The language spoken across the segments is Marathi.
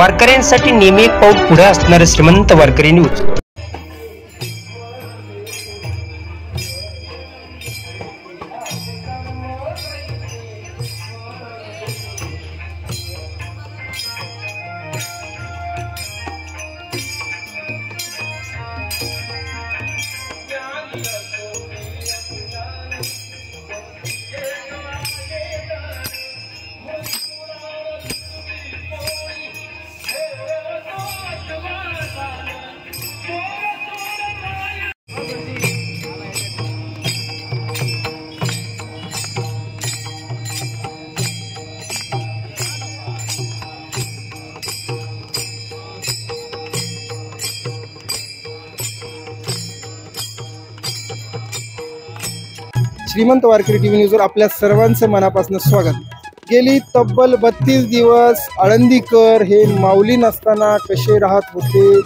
वारकऱ्यांसाठी नेहमी एक पाऊल पुढे असणारे श्रीमंत वारकरी न्यूज। श्रीमंत वारकरी टीव्ही न्यूजवर आपल्या सर्वांचं मनापासून स्वागत। गेली तब्बल 32 दिवस आळंदीकर हे माऊली नसताना कसे राहत होते,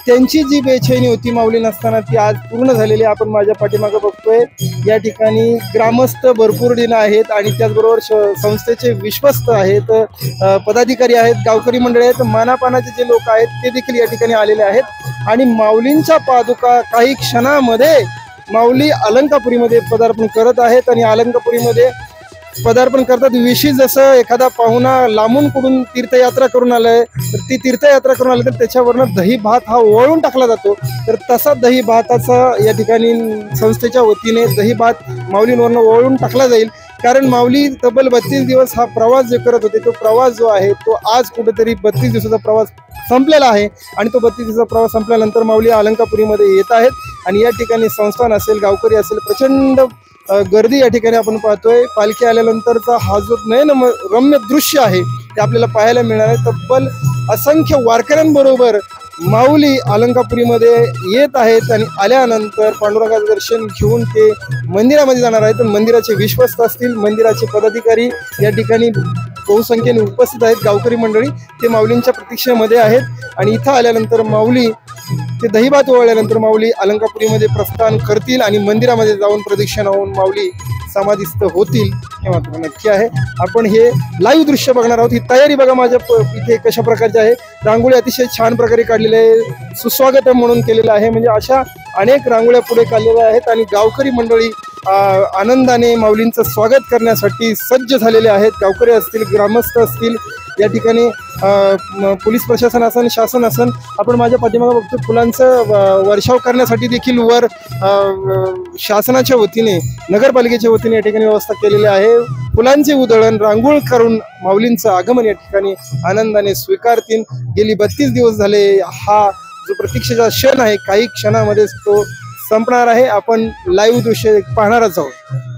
त्यांची जी बेचैनी होती माऊली नसताना ती आज पूर्ण झालेली आपण माझ्या पाठीमागे बघतोय। या ठिकाणी ग्रामस्थ भरपूर दिन आहेत आणि त्याचबरोबर संस्थेचे विश्वस्त आहेत, पदाधिकारी आहेत, गावकरी मंडळी आहेत, मानापानाचे जे लोक आहेत ते देखील या ठिकाणी आलेले आहेत आणि माऊलींच्या पादुका काही क्षणामध्ये माऊली अलंकापुरीमध्ये पदार्पण करत आहेत आणि अलंकापुरीमध्ये पदार्पण करतात विशी जसं एखादा पाहुणा लांबून कुठून तीर्थयात्रा करून आलाय तर ती तीर्थयात्रा करून आली तर त्याच्यावरनं दही भात हा ओळून टाकला जातो, तर तसा दही भाताचा या ठिकाणी संस्थेच्या वतीने दही भात माऊलींवरनं ओळून टाकला जाईल। कारण माऊली तब्बल 32 दिवस हा प्रवास जे करत होते तो प्रवास जो आहे तो आज कुठेतरी 32 दिवसाचा प्रवास संपलेला आहे आणि तो 32 दिवसाचा प्रवास संपल्यानंतर माऊली अलंकापुरीमध्ये येत आहेत आणि या ठिकाणी संस्थान असेल, गावकरी असेल, प्रचंड गर्दी या ठिकाणी आपण पाहतोय। पालखी आल्यानंतरचा हा जो रम्य दृश्य आहे ते आपल्याला पाहायला मिळणार आहे। तब्बल असंख्य वारकऱ्यांबरोबर माऊली अलंकापुरीमध्ये येत आहेत आणि आल्यानंतर पांडुरंगाचं दर्शन घेऊन ते मंदिरामध्ये जाणार आहेत। मंदिराचे विश्वस्त असतील, मंदिराचे पदाधिकारी या ठिकाणी बहुसंख्येने उपस्थित आहेत, गावकरी मंडळी ते माऊलींच्या प्रतीक्षेमध्ये आहेत आणि इथं आल्यानंतर माऊली ते दहीभात ओळल्यानंतर माऊली अलंकापुरीमध्ये प्रस्थान करतील आणि मंदिरामध्ये जाऊन प्रदक्षिणा होऊन माऊली समाधीस्थ होतील हे मात्र नक्की आहे। आपण हे लाईव्ह दृश्य बघणार आहोत। ही तयारी बघा माझ्या इथे कशा प्रकारची आहे, रांगोळी अतिशय छान प्रकारे काढलेली आहे, सुस्वागतम म्हणून केलेलं आहे, म्हणजे अशा अनेक रांगोळ्या पुढे काढलेल्या आहेत आणि गावकरी मंडळी आनंदाने माऊलींचं स्वागत करण्यासाठी सज्ज झालेले आहेत। गावकरी असतील, ग्रामस्थ असतील, या ठिकाणी पोलीस प्रशासन असन, शासन असन, आपण माझ्या पाठीमागे बघतो फुलांचं वर्षाव करण्यासाठी देखील वर शासनाच्या वतीने, नगरपालिकेच्या वतीने या ठिकाणी व्यवस्था केलेली आहे। फुलांचे उधळण, रांगोळ करून माऊलींचं आगमन या ठिकाणी आनंदाने स्वीकारतील। गेली 32 दिवस झाले हा जो प्रतीक्षेचा क्षण आहे काही क्षणामध्येच तो संपणार आहे। आपण लाईव्ह दृश्य पाहणारच आहोत।